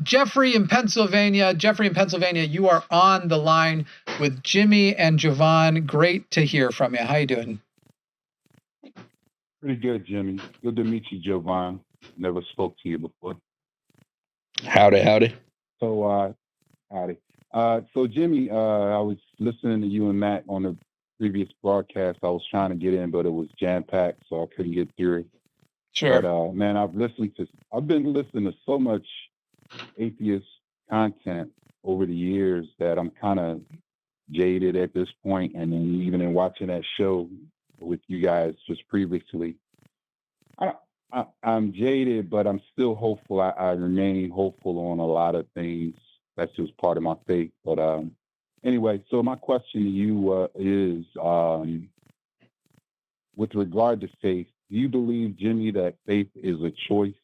Jeffrey in Pennsylvania. Jeffrey in Pennsylvania, you are on the line with Jimmy and Jovan. Great to hear from you. How you doing? Pretty good, Jimmy. Good to meet you, Jovan. Never spoke to you before. Howdy. So, howdy. So Jimmy, I was listening to you and Matt on the previous broadcast. I was trying to get in, but it was jam-packed, so I couldn't get through. Sure. But man, I've been listening to so much atheist content over the years that I'm kind of jaded at this point. And then even in watching that show with you guys just previously, I'm jaded, but I'm still hopeful. I remain hopeful on a lot of things. That's just part of my faith. But anyway, so my question to you is, with regard to faith, do you believe, Jimmy, that faith is a choice?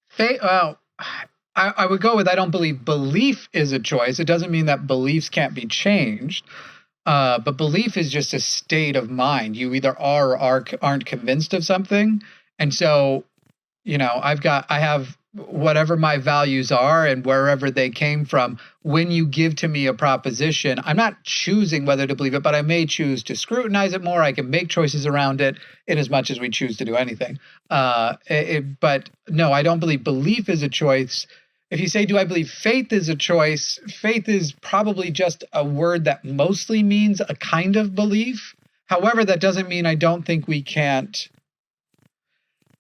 Faith, well, I would go with I don't believe belief is a choice. It doesn't mean that beliefs can't be changed. But belief is just a state of mind. You either are or aren't convinced of something. And so, I have whatever my values are and wherever they came from. When you give to me a proposition, I'm not choosing whether to believe it, but I may choose to scrutinize it more. I can make choices around it in as much as we choose to do anything. But no, I don't believe belief is a choice. If you say, do I believe faith is a choice? Faith is probably just a word that mostly means a kind of belief. However, that doesn't mean I don't think we can't.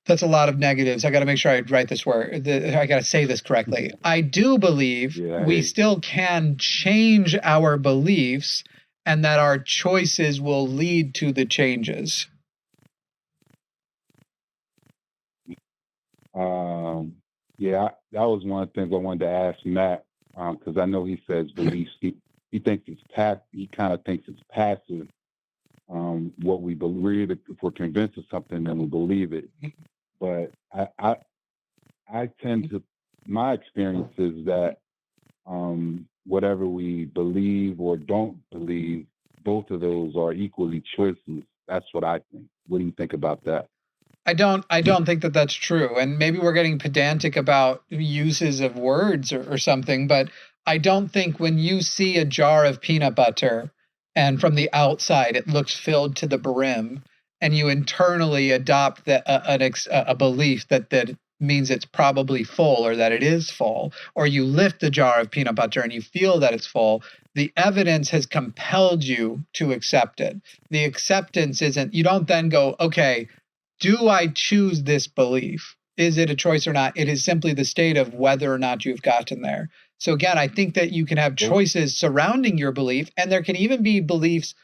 That's a lot of negatives. I got to make sure I write this word. I got to say this correctly. I do believe we still can change our beliefs and that our choices will lead to the changes. Yeah, that was one of the things I wanted to ask Matt, because I know he says beliefs. He thinks it's he kind of thinks it's passive. What we believe, if we're convinced of something, then we believe it. But I tend to, my experience is that whatever we believe or don't believe, both of those are equally choices. That's what I think. What do you think about that? I don't think that that's true. And maybe we're getting pedantic about uses of words or something, but I don't think when you see a jar of peanut butter and from the outside it looks filled to the brim and you internally adopt a belief that means it's probably full or that it is full, or you lift the jar of peanut butter and you feel that it's full, the evidence has compelled you to accept it. The acceptance isn't, you don't then go, okay, do I choose this belief? Is it a choice or not? It is simply the state of whether or not you've gotten there. So again, I think that you can have choices surrounding your belief, and there can even be beliefs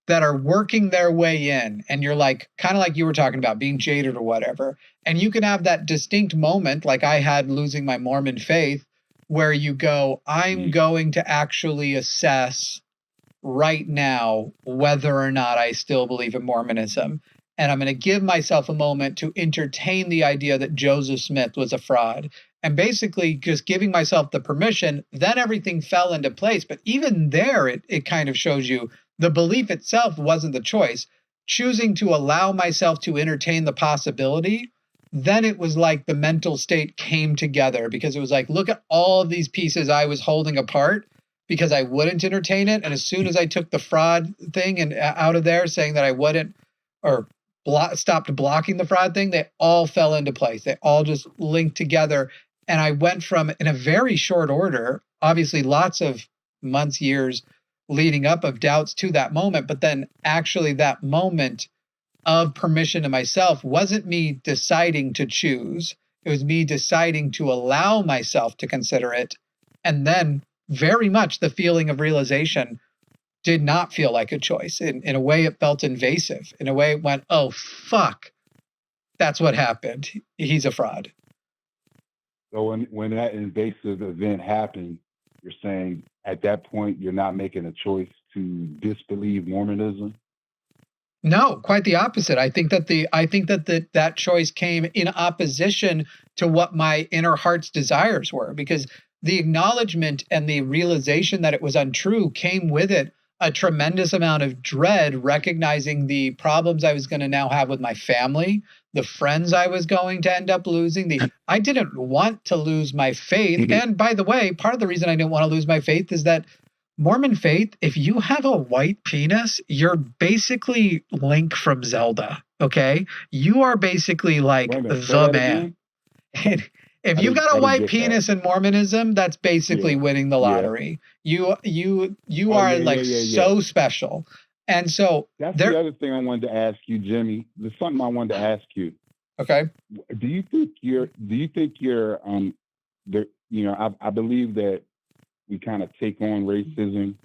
that are working their way in, and you're like, kind of like you were talking about, being jaded or whatever. And you can have that distinct moment, like I had losing my Mormon faith, where you go, I'm going to actually assess right now whether or not I still believe in Mormonism. And I'm going to give myself a moment to entertain the idea that Joseph Smith was a fraud. And basically just giving myself the permission, then everything fell into place. But even there, it kind of shows you the belief itself wasn't the choice. Choosing to allow myself to entertain the possibility, then it was like the mental state came together, because it was like, look at all of these pieces I was holding apart because I wouldn't entertain it. And as soon as I took the fraud thing and out of there, saying that I wouldn't, or stopped blocking the fraud thing, they all fell into place. They all just linked together. And I went from, in a very short order, obviously lots of months, years leading up of doubts to that moment. But then actually that moment of permission to myself wasn't me deciding to choose. It was me deciding to allow myself to consider it. And then very much the feeling of realization did not feel like a choice. In a way, it felt invasive. In a way, it went, oh, fuck, that's what happened. He's a fraud. So when that invasive event happened, you're saying at that point, you're not making a choice to disbelieve Mormonism? No, quite the opposite. I think that that choice came in opposition to what my inner heart's desires were, because the acknowledgement and the realization that it was untrue came with it a tremendous amount of dread, recognizing the problems I was going to now have with my family, the friends I was going to end up losing. I didn't want to lose my faith. And by the way, part of the reason I didn't want to lose my faith is that Mormon faith, if you have a white penis, you're basically Link from Zelda. Okay, you are basically like the man. If you've got a white penis in Mormonism, that's basically winning the lottery. You are so special. And so that's the other thing I wanted to ask you, Jimmy. There's something I wanted to ask you. Okay. Do you think you're I believe that we kind of take on racism.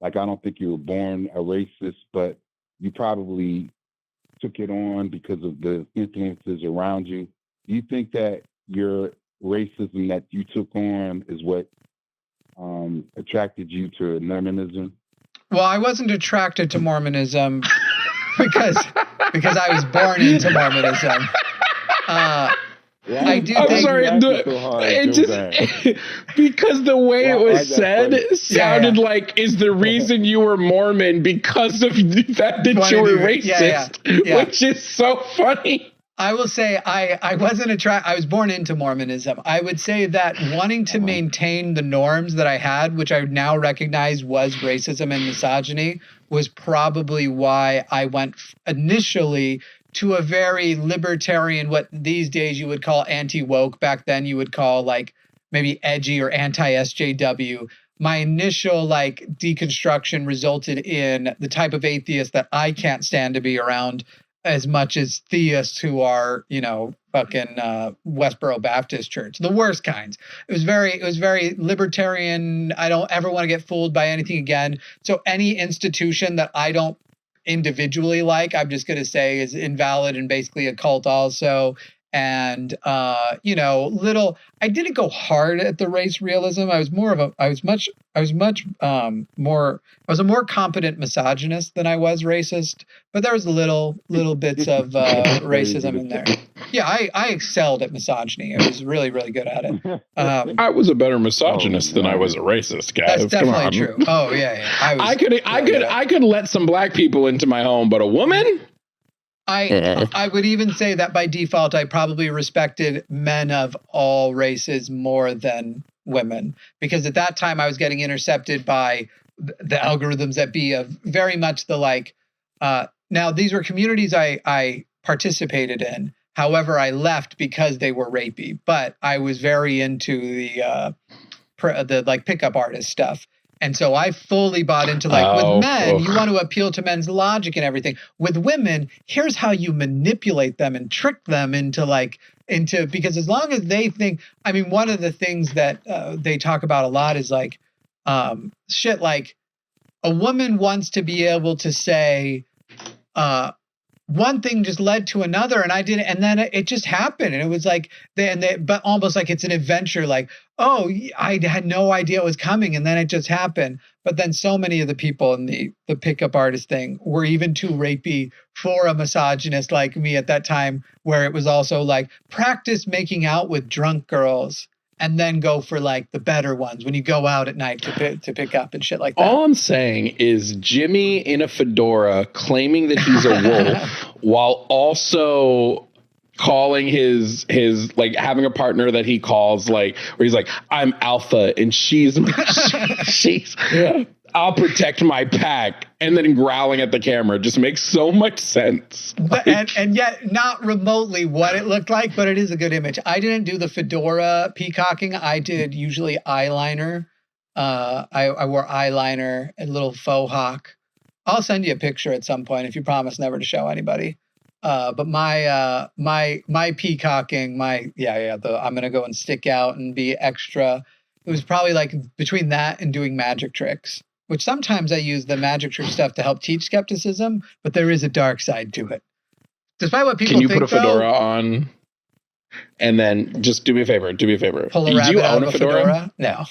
Like, I don't think you were born a racist, but you probably took it on because of the influences around you. Do you think that your racism that you took on is what attracted you to Mormonism? Well, I wasn't attracted to Mormonism because I was born into Mormonism. I do think because the way it was said sounded like is the reason you were Mormon because of the fact that you were racist, which is so funny. I will say I wasn't attracted. I was born into Mormonism. I would say that wanting to maintain the norms that I had, which I now recognize was racism and misogyny, was probably why I went initially to a very libertarian, what these days you would call anti-woke. Back then you would call like maybe edgy or anti-SJW. My initial like deconstruction resulted in the type of atheist that I can't stand to be around as much as theists who are, fucking Westboro Baptist Church, the worst kinds. It was very libertarian. I don't ever want to get fooled by anything again. So any institution that I don't individually like, I'm just going to say is invalid and basically a cult also. And, I didn't go hard at the race realism. I was a more competent misogynist than I was racist, but there was little bits of racism in there. Yeah, I excelled at misogyny. I was really, really good at it. I was a better misogynist than I was a racist, guys. That's definitely true. Oh yeah. I could let some black people into my home, but a woman? I would even say that by default, I probably respected men of all races more than women, because at that time I was getting intercepted by the algorithms that be of very much the like. Now these were communities I participated in. However, I left because they were rapey, but I was very into the like pickup artist stuff. And so I fully bought into with men, you want to appeal to men's logic and everything. With women, here's how you manipulate them and trick them into because as long as they think, one of the things that they talk about a lot is shit like a woman wants to be able to say, one thing just led to another, and I did it, and then it just happened, and it was but almost like it's an adventure. Like, oh, I had no idea it was coming, and then it just happened. But then so many of the people in the pickup artist thing were even too rapey for a misogynist like me at that time, where it was also like practice making out with drunk girls. And then go for the better ones when you go out at night to pick up and shit like that. All I'm saying is Jimmy in a fedora claiming that he's a wolf while also calling his having a partner that he calls where he's like, I'm alpha and she's I'll protect my pack, and then growling at the camera just makes so much sense. And yet not remotely what it looked like, but it is a good image. I didn't do the fedora peacocking. I did usually eyeliner. I wore eyeliner and little faux hawk. I'll send you a picture at some point if you promise never to show anybody. But my peacocking, I'm gonna go and stick out and be extra. It was probably between that and doing magic tricks, which sometimes I use the magic trick stuff to help teach skepticism, but there is a dark side to it. Despite what people think, can you put a fedora on and then just do me a favor? Pull a rabbit out of a fedora? No.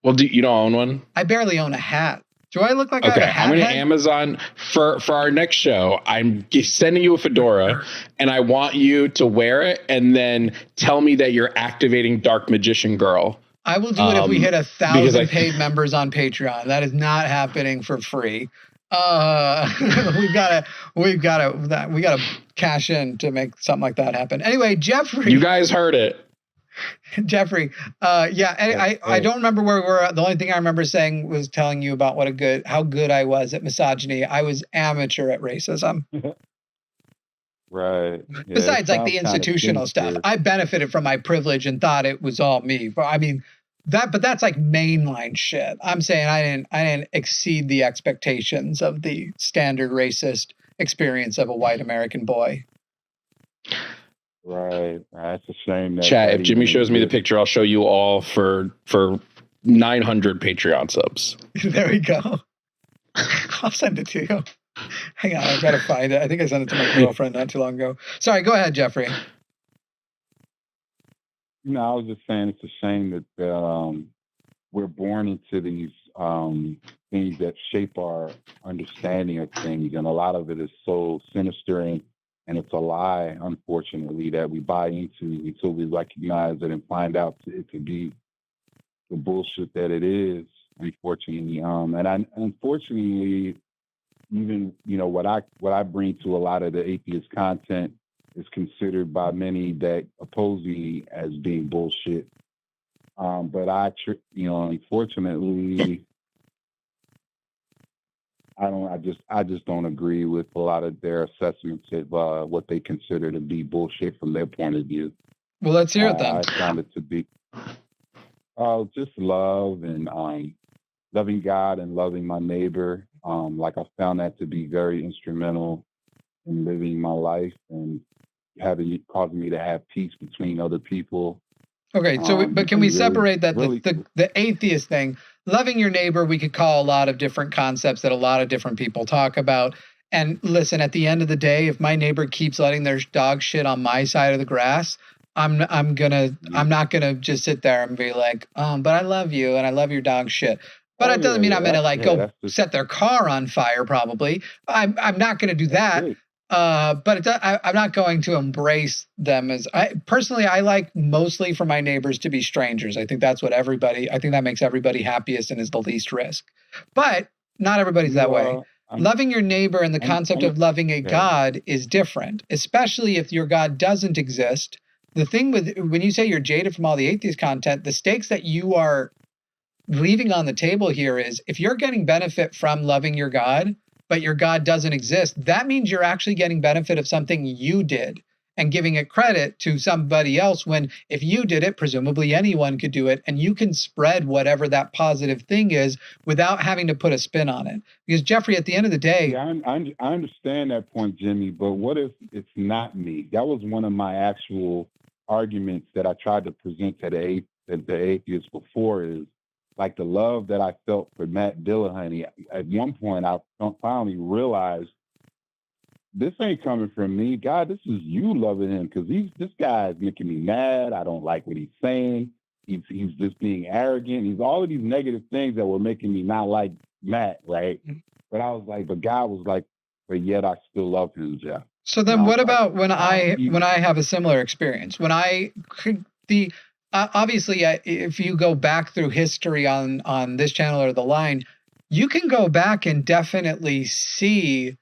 Well, you don't own one? I barely own a hat. Do I look like I have a hat? I'm going to Amazon for our next show. I'm sending you a fedora, and I want you to wear it and then tell me that you're activating Dark Magician Girl I will do it if we hit because 1,000 paid members on Patreon. That is not happening for free. We gotta cash in to make something like that happen. Anyway, Jeffrey. You guys heard it. Jeffrey, I don't remember where we were. The only thing I remember saying was telling you about how good I was at misogyny. I was amateur at racism. Right. Yeah, Besides, like the institutional stuff, I benefited from my privilege and thought it was all me. But I mean, but that's like mainline shit. I'm saying I didn't exceed the expectations of the standard racist experience of a white American boy. Right. That's a shame. Chat, if Jimmy shows me the picture, I'll show you all for 900 Patreon subs. There we go. I'll send it to you. Hang on, I've got to find it. I think I sent it to my girlfriend not too long ago. Sorry, go ahead, Jeffrey. No, I was just saying it's a shame that we're born into these things that shape our understanding of things, and a lot of it is so sinister and it's a lie, unfortunately, that we buy into until we recognize it and find out it to be the bullshit that it is, unfortunately. Unfortunately, even what I bring to a lot of the atheist content is considered by many that oppose me as being bullshit. But unfortunately, I just don't agree with a lot of their assessments of what they consider to be bullshit from their point of view. Well, let's hear it then. I found it to be just love and loving God and loving my neighbor. Like I found that to be very instrumental in living my life and causing me to have peace between other people. Okay, so but can we separate that the atheist thing? Loving your neighbor, we could call a lot of different concepts that a lot of different people talk about. And listen, at the end of the day, if my neighbor keeps letting their dog shit on my side of the grass, I'm not gonna just sit there and be like, but I love you and I love your dog shit. But it doesn't mean I'm gonna go set their car on fire. Probably, I'm not gonna do that. But I'm not going to embrace them as I like mostly for my neighbors to be strangers. I think that's what I think that makes everybody happiest and is the least risk. But not everybody's that way. Loving your neighbor and the concept of loving a God is different, especially if your God doesn't exist. The thing when you say you're jaded from all the atheist content, the stakes that you are leaving on the table here is if you're getting benefit from loving your God, but your God doesn't exist, that means you're actually getting benefit of something you did and giving it credit to somebody else when if you did it, presumably anyone could do it, and you can spread whatever that positive thing is without having to put a spin on it. Because Jeffrey, at the end of the day... Yeah, I understand that point, Jimmy, but what if it's not me? That was one of my actual arguments that I tried to present to the atheists before is, like the love that I felt for Matt Dillahunty, at one point I finally realized this ain't coming from me. God, this is you loving him because this guy is making me mad. I don't like what he's saying. He's just being arrogant. He's all of these negative things that were making me not like Matt, right? But I was like, but God was like, but yet I still love him, Jeff. So then what about when I have a similar experience? When obviously, if you go back through history on this channel or the line, you can go back and definitely see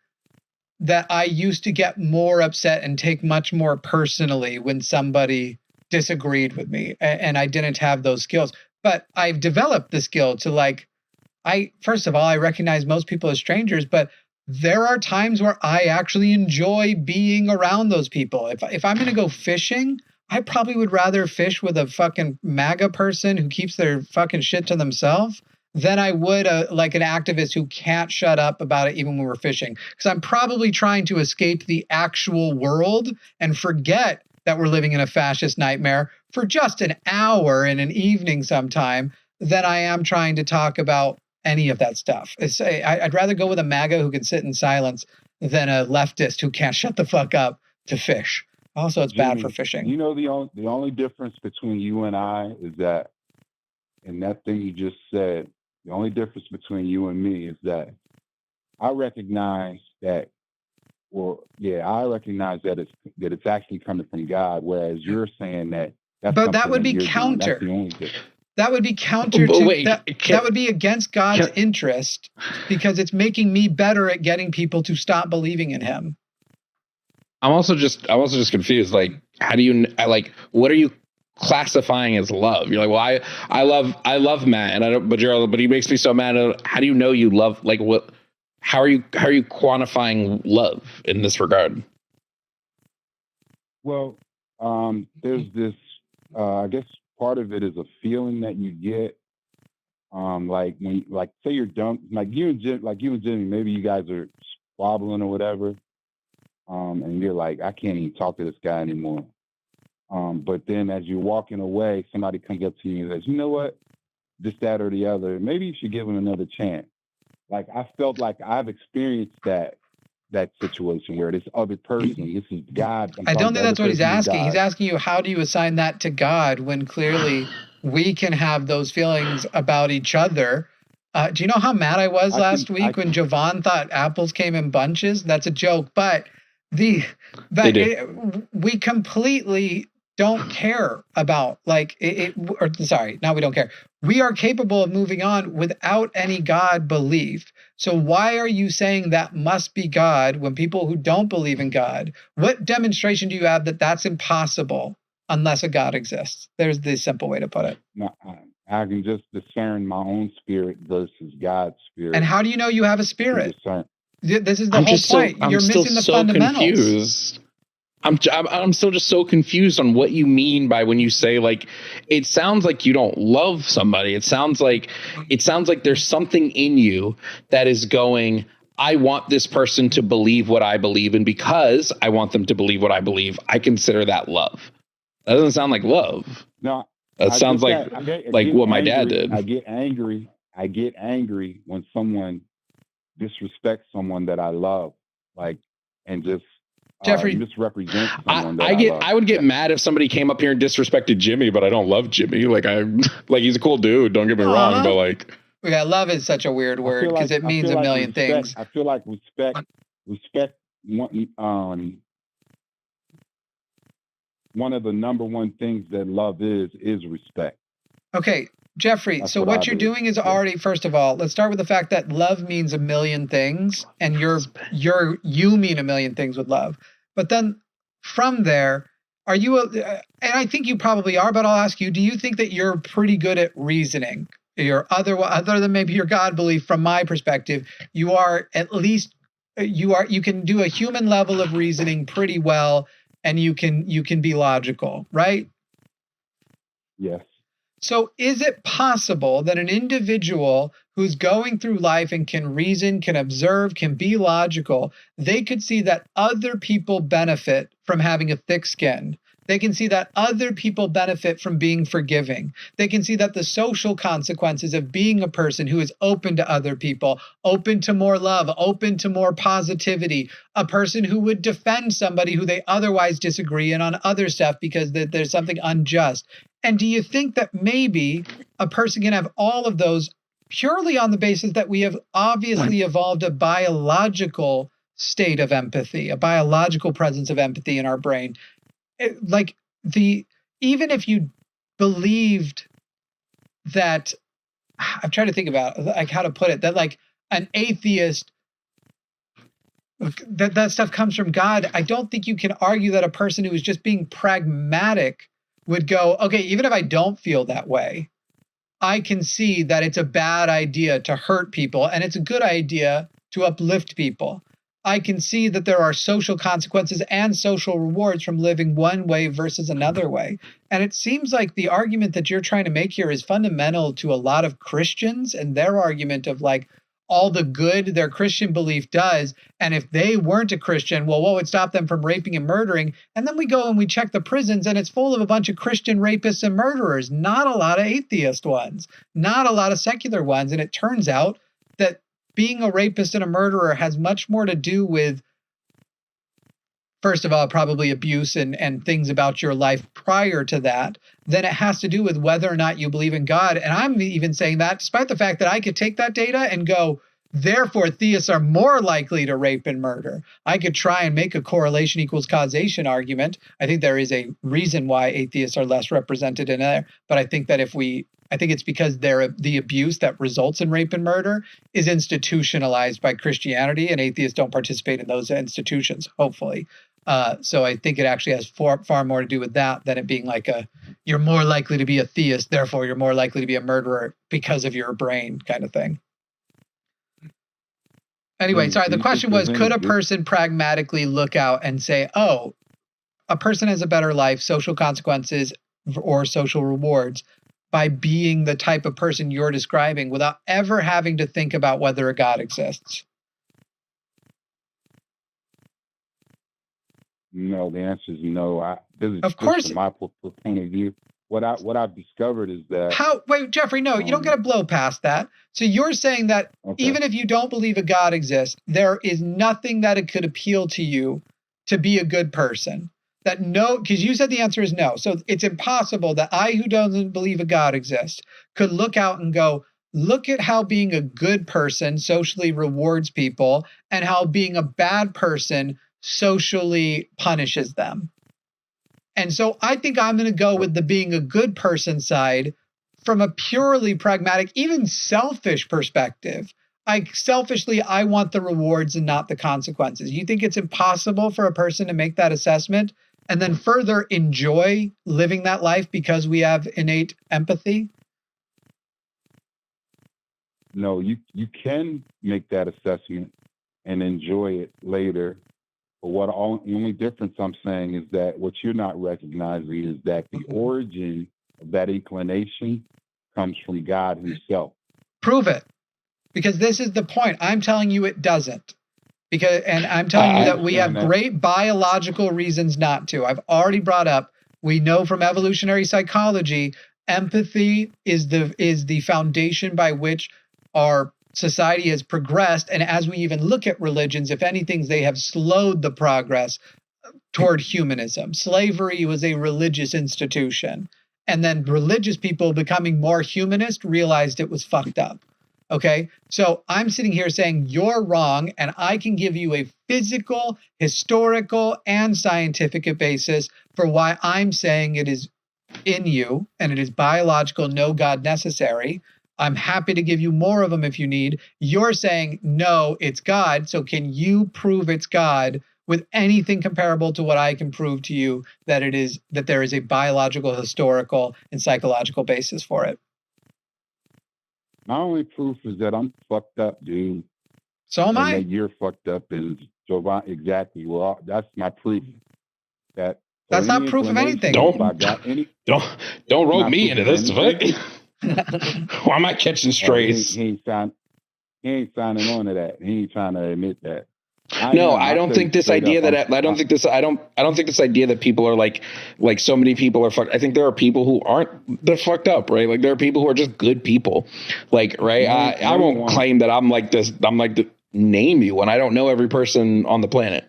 that I used to get more upset and take much more personally when somebody disagreed with me and I didn't have those skills. But I've developed the skill to first of all, I recognize most people as strangers, but there are times where I actually enjoy being around those people. If I'm going to go fishing, I probably would rather fish with a fucking MAGA person who keeps their fucking shit to themselves than I would like an activist who can't shut up about it even when we're fishing. Because I'm probably trying to escape the actual world and forget that we're living in a fascist nightmare for just an hour in an evening sometime than I am trying to talk about any of that stuff. I'd rather go with a MAGA who can sit in silence than a leftist who can't shut the fuck up to fish. Also, it's bad for fishing. You know, the only difference between you and I is that, and that thing you just said, the only difference between you and me is that I recognize that, it's actually coming from God, whereas you're saying that. But that would be counter. That would be counter But to wait, that would be against God's interest, because it's making me better at getting people to stop believing in him. I'm also just confused. Like, how do you what are you classifying as love? You're like, well, I love Matt, and I don't, but he makes me so mad. How do you know you love? Like, what? How are you quantifying love in this regard? Well, there's this. I guess part of it is a feeling that you get. Like when, like, say you're done, like you and Jimmy, maybe you guys are squabbling or whatever, and you're like, I can't even talk to this guy anymore. But then as you're walking away, somebody comes up to you and says, you know what, this, that, or the other, maybe you should give him another chance. Like, I felt like I've experienced that situation where this other person, this is God. I don't think that's what he's asking. He's God. asking you, how do you assign that to God when clearly we can have those feelings about each other? Do you know how mad I was last week when Jovan thought apples came in bunches? That's a joke, but we completely don't care about we don't care. We are capable of moving on without any God belief. So why are you saying that must be God when people who don't believe in God, what demonstration do you have that that's impossible unless a God exists? There's the simple way to put it. No, I can just discern my own spirit versus God's spirit. And how do you know you have a spirit? This is the whole point. You're missing the fundamentals. Confused. I'm still just so confused on what you mean by when you say, like, it sounds like you don't love somebody. It sounds like there's something in you that is going, I want this person to believe what I believe, and because I want them to believe what I believe, I consider that love. That doesn't sound like love. No, that sounds like what my dad did. I get angry when someone disrespects someone that I love, like, and just Jeffrey, misrepresent someone that I love. I would get mad if somebody came up here and disrespected Jimmy, but I don't love Jimmy. Like, he's a cool dude. Don't get me wrong, but like, yeah, love is such a weird word because it means a million things. I feel like respect. One of the number one things that love is respect. Okay, Jeffrey, that's so what you're doing is already, first of all, let's start with the fact that love means a million things, and you mean a million things with love. But then from there, are you, and I think you probably are, but I'll ask you, do you think that you're pretty good at reasoning? You're other than maybe your God belief, from my perspective, you are at least, you can do a human level of reasoning pretty well, and you can be logical, right? Yes. So is it possible that an individual who's going through life and can reason, can observe, can be logical, they could see that other people benefit from having a thick skin? They can see that other people benefit from being forgiving. They can see that the social consequences of being a person who is open to other people, open to more love, open to more positivity, a person who would defend somebody who they otherwise disagree on other stuff because there's something unjust. And do you think that maybe a person can have all of those purely on the basis that we have obviously evolved a biological state of empathy, a biological presence of empathy in our brain? Even if you believed that, I'm trying to think about like how to put it, that like an atheist, that stuff comes from God, I don't think you can argue that a person who is just being pragmatic would go, okay, even if I don't feel that way, I can see that it's a bad idea to hurt people and it's a good idea to uplift people. I can see that there are social consequences and social rewards from living one way versus another way. And it seems like the argument that you're trying to make here is fundamental to a lot of Christians and their argument of like all the good their Christian belief does. And if they weren't a Christian, well, what would stop them from raping and murdering? And then we go and we check the prisons and it's full of a bunch of Christian rapists and murderers, not a lot of atheist ones, not a lot of secular ones. And it turns out that being a rapist and a murderer has much more to do with, first of all, probably abuse and things about your life prior to that than it has to do with whether or not you believe in God. And I'm even saying that despite the fact that I could take that data and go, Therefore, theists are more likely to rape and murder. I could try and make a correlation equals causation argument. I think there is a reason why atheists are less represented in there. But I think that I think it's because the abuse that results in rape and murder is institutionalized by Christianity, and atheists don't participate in those institutions, hopefully. So I think it actually has far more to do with that than it being like you're more likely to be a theist, therefore you're more likely to be a murderer because of your brain kind of thing. Anyway, sorry, the question was, could a person pragmatically look out and say, oh, a person has a better life, social consequences or social rewards by being the type of person you're describing without ever having to think about whether a God exists? No, the answer is no. This is of course, from my point of view. What I've discovered is that wait, Jeffrey, no, you don't get to blow past that. So you're saying that even if you don't believe a God exists, there is nothing that it could appeal to you to be a good person. That no, because you said the answer is no. So it's impossible that I, who doesn't believe a God exists, could look out and go, look at how being a good person socially rewards people and how being a bad person socially punishes them. And so I think I'm going to go with the being a good person side from a purely pragmatic, even selfish perspective. Selfishly, I want the rewards and not the consequences. You think it's impossible for a person to make that assessment and then further enjoy living that life because we have innate empathy? No, you can make that assessment and enjoy it later. But the only difference I'm saying is that what you're not recognizing is that the origin of that inclination comes from God himself. Prove it. Because this is the point. I'm telling you it doesn't. And I'm telling you that we have great biological reasons not to. I've already brought up, we know from evolutionary psychology, empathy is the foundation by which our society has progressed. And as we even look at religions, if anything, they have slowed the progress toward humanism. Slavery was a religious institution. And then religious people becoming more humanist realized it was fucked up. Okay, so I'm sitting here saying you're wrong, and I can give you a physical, historical, and scientific basis for why I'm saying it is in you and it is biological, no God necessary. I'm happy to give you more of them if you need. You're saying, no, it's God. So can you prove it's God with anything comparable to what I can prove to you that there is a biological, historical, and psychological basis for it? My only proof is that I'm fucked up, dude. So am I. And that you're fucked up is Jovan. Exactly. Well, that's my proof. That's not proof of anything. Don't rope me into this. Why am I catching strays? He ain't signing on to that. He ain't trying to admit that. I don't think this idea that people are like so many people are fucked. I think there are people who they're fucked up, right? Like there are people who are just good people, like, right? I won't claim that I'm like this. I'm like name you when I don't know every person on the planet.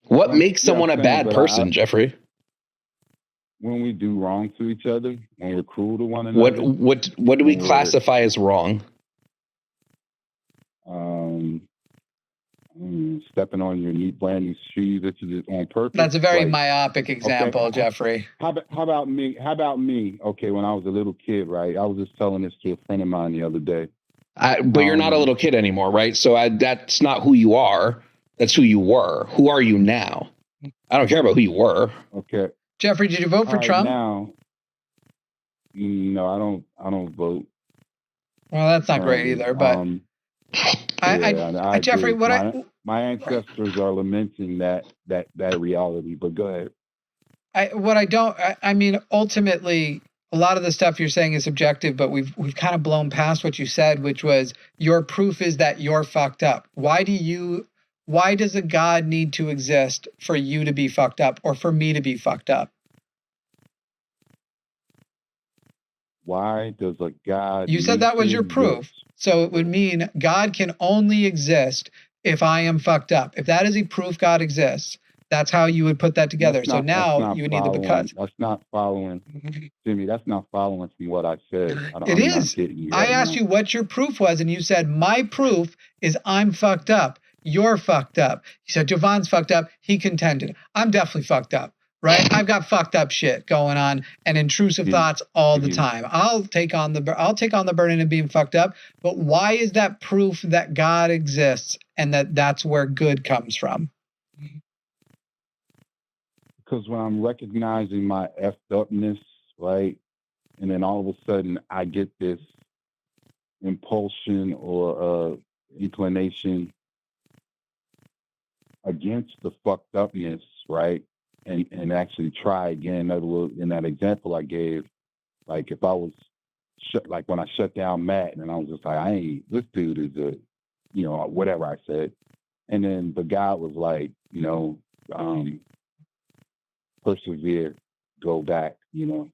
What makes someone a bad person, Jeffrey? When we do wrong to each other, when we're cruel to one another. What do we classify as wrong? Stepping on your brand new shoes that you did on purpose. That's a very myopic example, okay. Jeffrey. How about me? Okay, when I was a little kid, right? I was just telling this to a friend of mine the other day. But you're not a little kid anymore, right? So that's not who you are. That's who you were. Who are you now? I don't care about who you were. Okay. Jeffrey, did you vote for Trump? Now, no, I don't vote. Well, that's not great either, but Jeffrey, my ancestors are lamenting that reality, but go ahead. I mean, ultimately, a lot of the stuff you're saying is subjective, but we've kind of blown past what you said, which was your proof is that you're fucked up. Why does a God need to exist for you to be fucked up or for me to be fucked up? Why does a God? You said that was your proof. So it would mean God can only exist if I am fucked up. If that is a proof God exists, That's how you would put that together. So now you would need the because. That's not following, Jimmy. That's not following from what I said. It I'm is. not getting you I right asked now. you what your proof was, and you said my proof is I'm fucked up. You're fucked up. You said Jovan's fucked up. He contended. I'm definitely fucked up, right? I've got fucked up shit going on and intrusive thoughts all the time. I'll take on the burden of being fucked up. But why is that proof that God exists and that's where good comes from? Because when I'm recognizing my effed upness, right, and then all of a sudden I get this impulsion or inclination against the fucked upness, right, and actually try again. In other words, in that example I gave, like if I was like when I shut down Matt, and I was just like, this dude is a, whatever I said, and then the guy was like, persevere, go back, No,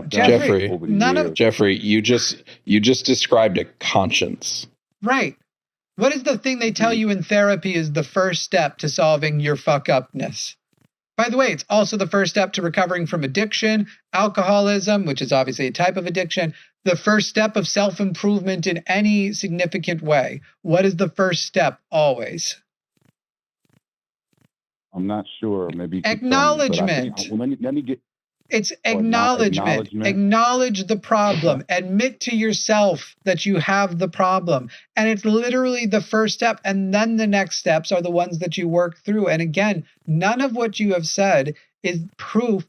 Jeffrey, Jeffrey, you just described a conscience. Right. What is the thing they tell you in therapy is the first step to solving your fuck upness? By the way, it's also the first step to recovering from addiction, alcoholism, which is obviously a type of addiction, the first step of self-improvement in any significant way. What is the first step always? I'm not sure. Maybe acknowledgement. Let me get. It's acknowledgement. Acknowledge the problem. Admit to yourself that you have the problem. And it's literally the first step. And then the next steps are the ones that you work through. And again, none of what you have said is proof.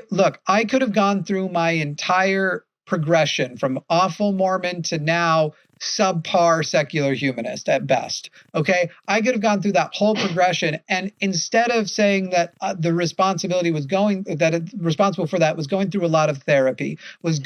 Look, I could have gone through my entire progression from awful Mormon to now subpar secular humanist at best. Okay. I could have gone through that whole progression. And instead of saying that responsible for that was going through a lot of therapy, was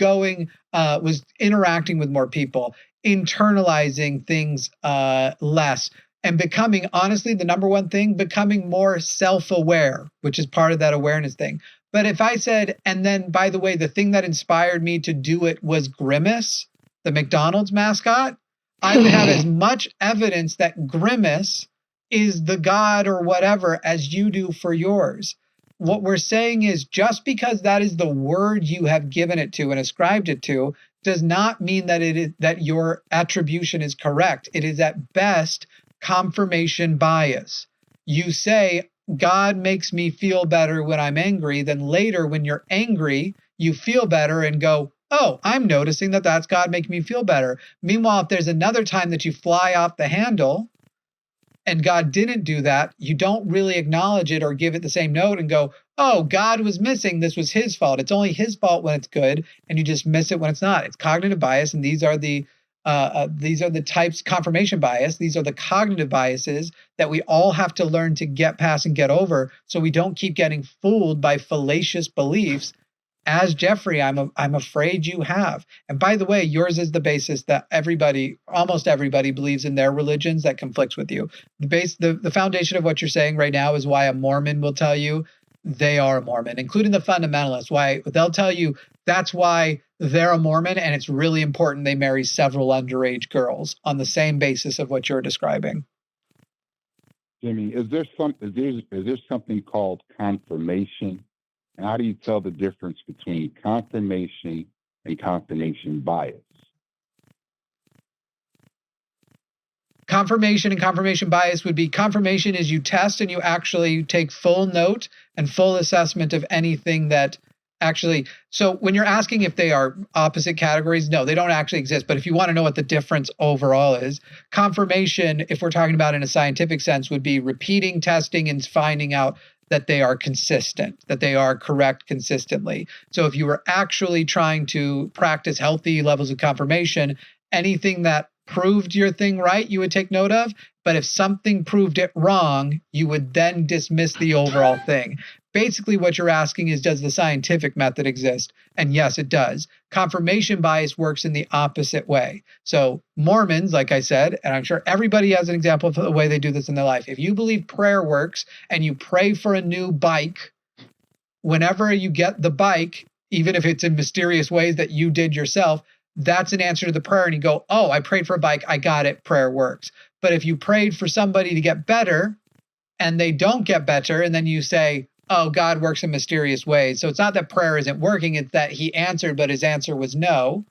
interacting with more people, internalizing things less, and becoming, honestly, the number one thing, becoming more self-aware, which is part of that awareness thing. But if I said, and then, by the way, the thing that inspired me to do it was Grimace, the McDonald's mascot, I would have as much evidence that Grimace is the god or whatever as you do for yours. What we're saying is just because that is the word you have given it to and ascribed it to does not mean that it is that your attribution is correct. It is at best confirmation bias. You say, God makes me feel better when I'm angry. Then later, when you're angry, you feel better and go, oh, I'm noticing that that's God making me feel better. Meanwhile, if there's another time that you fly off the handle and God didn't do that, you don't really acknowledge it or give it the same note and go, oh, God was missing. This was his fault. It's only his fault when it's good, and you just miss it when it's not. It's cognitive bias, and these are the types, confirmation bias. These are the cognitive biases that we all have to learn to get past and get over, so we don't keep getting fooled by fallacious beliefs, as Jeffrey, I'm afraid you have. And by the way, yours is the basis that almost everybody believes in their religions that conflicts with you. The foundation of what you're saying right now is why a Mormon will tell you they are a Mormon, including the fundamentalists. Why they'll tell you that's why they're a Mormon, and it's really important they marry several underage girls on the same basis of what you're describing. Jimmy, is there something called confirmation? And how do you tell the difference between confirmation and confirmation bias? Confirmation and confirmation bias would be, confirmation is you test and you actually take full note and full assessment of anything that actually, so when you're asking if they are opposite categories, no, they don't actually exist. But if you want to know what the difference overall is, confirmation, if we're talking about in a scientific sense, would be repeating testing and finding out that they are consistent, that they are correct consistently. So if you were actually trying to practice healthy levels of confirmation, anything that proved your thing right, you would take note of. But if something proved it wrong, you would then dismiss the overall thing. Basically, what you're asking is, does the scientific method exist? And yes, it does. Confirmation bias works in the opposite way. So Mormons, like I said, and I'm sure everybody has an example of the way they do this in their life. If you believe prayer works and you pray for a new bike, whenever you get the bike, even if it's in mysterious ways that you did yourself, that's an answer to the prayer. And you go, oh, I prayed for a bike, I got it, prayer works. But if you prayed for somebody to get better, and they don't get better, and then you say, oh, God works in mysterious ways. So it's not that prayer isn't working, it's that he answered, but his answer was no.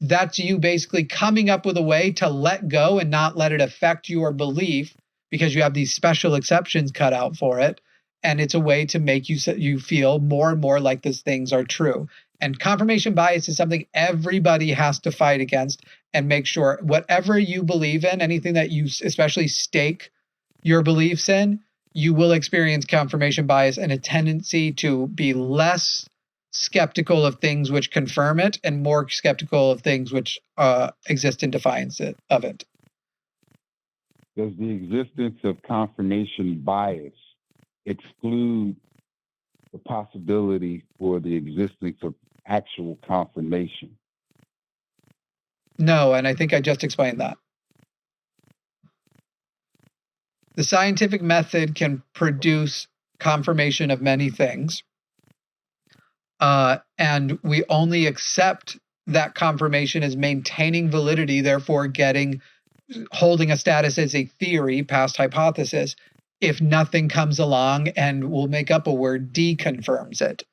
That's you basically coming up with a way to let go and not let it affect your belief because you have these special exceptions cut out for it. And it's a way to make you feel more and more like these things are true. And confirmation bias is something everybody has to fight against and make sure whatever you believe in, anything that you especially stake your beliefs in, you will experience confirmation bias and a tendency to be less skeptical of things which confirm it and more skeptical of things which exist in defiance of it. Does the existence of confirmation bias exclude the possibility for the existence of actual confirmation? No, and I think I just explained that. The scientific method can produce confirmation of many things. And we only accept that confirmation as maintaining validity, therefore holding a status as a theory, past hypothesis, if nothing comes along and we'll make up a word, deconfirms it.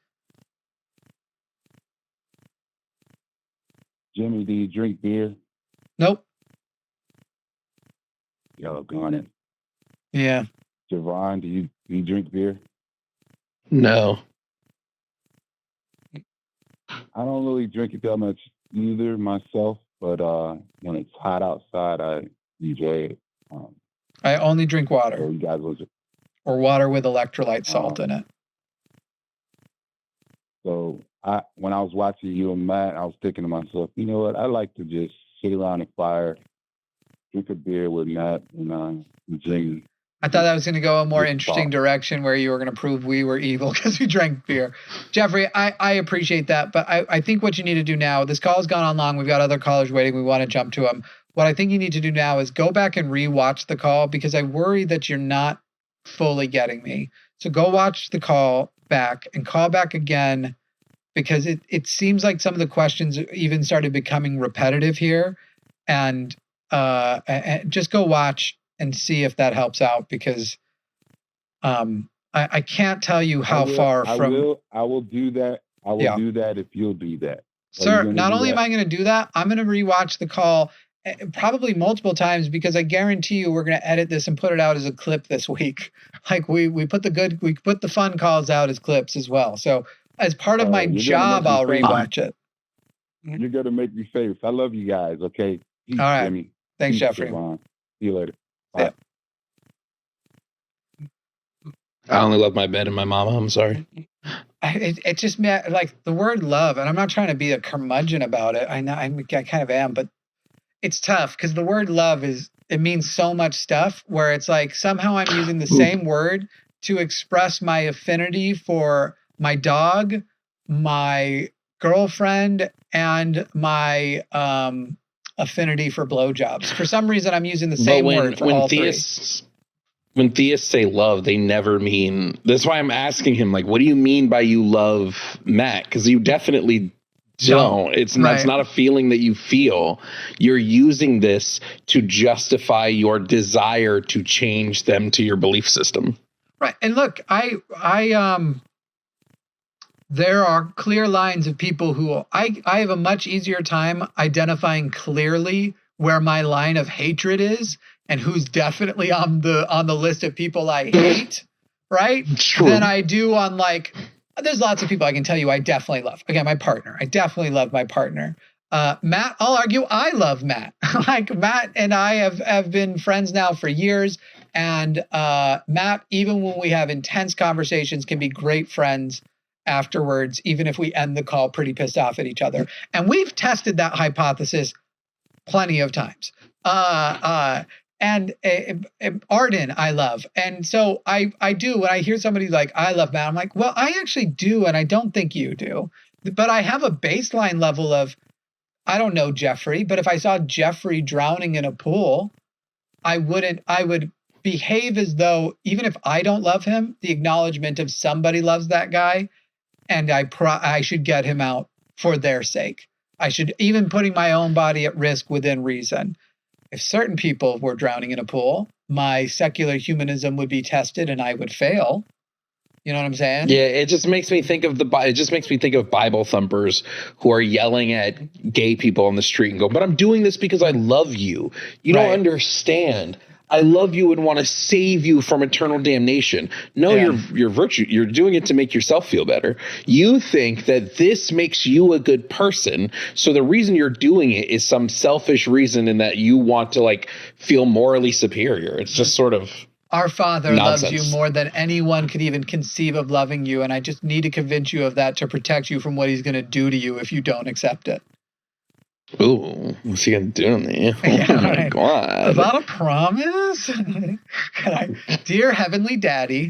Jimmy, do you drink beer? Nope. Y'all gone it. Yeah. Jovan, do you drink beer? No. I don't really drink it that much either myself, but when it's hot outside, I enjoy it. I only drink water. So you guys was or water with electrolyte salt in it. So when I was watching you and Matt, I was thinking to myself, you know what? I like to just sit around the fire, drink a beer with Matt, and drink. I thought that was going to go a more interesting direction where you were going to prove we were evil because we drank beer. Jeffrey, I appreciate that, but I think what you need to do now, this call has gone on long. We've got other callers waiting. We want to jump to them. What I think you need to do now is go back and rewatch the call because I worry that you're not fully getting me. So go watch the call back and call back again because it seems like some of the questions even started becoming repetitive here. And just go watch and see if that helps out because I can't tell you how far from. I will do that. I will do that if you'll do that. Sir, not only am I going to do that, I'm going to rewatch the call probably multiple times because I guarantee you we're going to edit this and put it out as a clip this week. Like we put the fun calls out as clips as well. So as part of my job, I'll rewatch it. You're going to make me famous. I love you guys. Okay. Peace, all right. Jimmy. Thanks, Peace, Jeffrey. Jovan. See you later. Bye. Yeah. I only love my bed and my mama. I'm sorry. It just meant like the word love, and I'm not trying to be a curmudgeon about it. I know I kind of am, but it's tough because the word love it means so much stuff where it's like somehow I'm using the same word to express my affinity for my dog, my girlfriend, and my affinity for blowjobs. For some reason, I'm using the same word for all three. When theists say love, they never mean. That's why I'm asking him, like, what do you mean by you love Matt? Because you definitely don't. It's not a feeling that you feel. You're using this to justify your desire to change them to your belief system. Right. And look, there are clear lines of people who I have a much easier time identifying clearly where my line of hatred is and who's definitely on the list of people I hate, right? True. Than I do on like, there's lots of people I can tell you I definitely love. Again, my partner. I definitely love my partner. Matt, I'll argue I love Matt. Like Matt and I have been friends now for years. And Matt, even when we have intense conversations, can be great friends afterwards, even if we end the call pretty pissed off at each other. And we've tested that hypothesis plenty of times. And Arden, I love. And so I do, when I hear somebody like, I love Matt, I'm like, well, I actually do. And I don't think you do. But I have a baseline level of, I don't know Jeffrey, but if I saw Jeffrey drowning in a pool, I would behave as though, even if I don't love him, the acknowledgement of somebody loves that guy. And I should get him out for their sake. I should, even putting my own body at risk within reason. If certain people were drowning in a pool, my secular humanism would be tested and I would fail. You know what I'm saying? Yeah, it just makes me think of Bible thumpers who are yelling at gay people on the street and go, "But I'm doing this because I love you. You don't understand. I love you and want to save you from eternal damnation." No, you're virtue. You're doing it to make yourself feel better. You think that this makes you a good person. So the reason you're doing it is some selfish reason in that you want to like feel morally superior. It's just sort of our Father nonsense. loves you more than anyone could even conceive of loving you, and I just need to convince you of that to protect you from what he's going to do to you if you don't accept it. Ooh, what's he gonna do to me? Yeah, Oh my God. Is that a promise? Dear Heavenly Daddy,